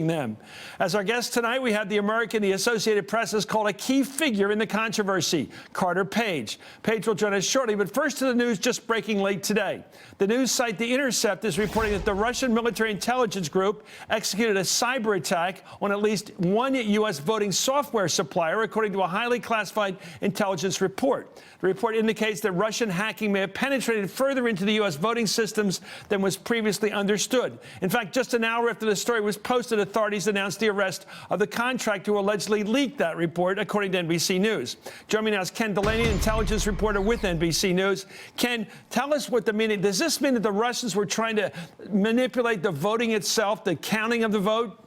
them. As our guest tonight, we have the Associated Press has called a key figure in the controversy, Carter Page. Page will join us shortly, but first to the news just breaking late today. The news site The Intercept is reporting that the Russian military intelligence group executed a cyber attack on at least one U.S. voting software supplier, according to a highly classified intelligence report. The report indicates that Russian hacking may have penetrated further into the U.S. voting systems than was previously understood. In fact, just an hour after the story was posted, authorities announced the arrest of the contractor who allegedly leaked that report, according to NBC News. Joining me now is Ken Delaney, intelligence reporter with NBC News. Ken, tell us what the meaning. Does this mean that the Russians were trying to manipulate the voting itself, the counting of the vote?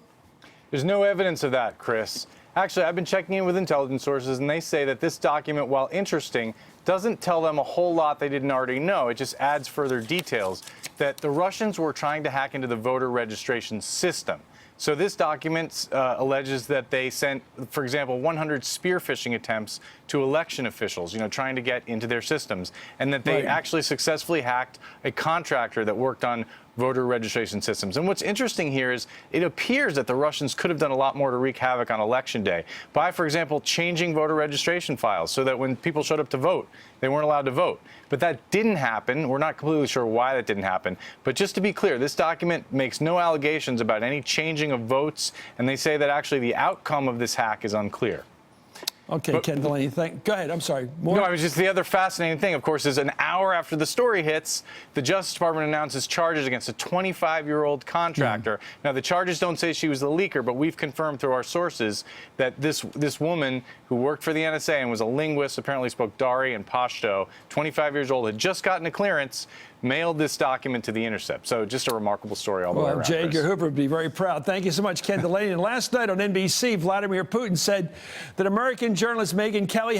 There's no evidence of that, Chris. Actually, I've been checking in with intelligence sources, and they say that this document, while interesting, doesn't tell them a whole lot they didn't already know. It just adds further details that the Russians were trying to hack into the voter registration system. So this document alleges that they sent, for example, 100 spear phishing attempts to election officials, trying to get into their systems, and that they actually successfully hacked a contractor that worked on voter registration systems. And what's interesting here is it appears that the Russians could have done a lot more to wreak havoc on election day by, for example, changing voter registration files so that when people showed up to vote, they weren't allowed to vote. But that didn't happen. We're not completely sure why that didn't happen. But just to be clear, this document makes no allegations about any changing of votes, and they say that actually the outcome of this hack is unclear. Okay, Ken Delaney, go ahead. I'm sorry. More? No, it was just the other fascinating thing, of course, is an hour after the story hits, the Justice Department announces charges against a 25-year-old contractor. Now, the charges don't say she was the leaker, but we've confirmed through our sources that this woman who worked for the NSA and was a linguist, apparently spoke Dari and Pashto, 25 years old, had just gotten a clearance, mailed this document to The Intercept. So just a remarkable story all the way around. J. Edgar Hoover would be very proud. Thank you so much, Ken Delaney. And last night on NBC, Vladimir Putin said that American journalist Megyn Kelly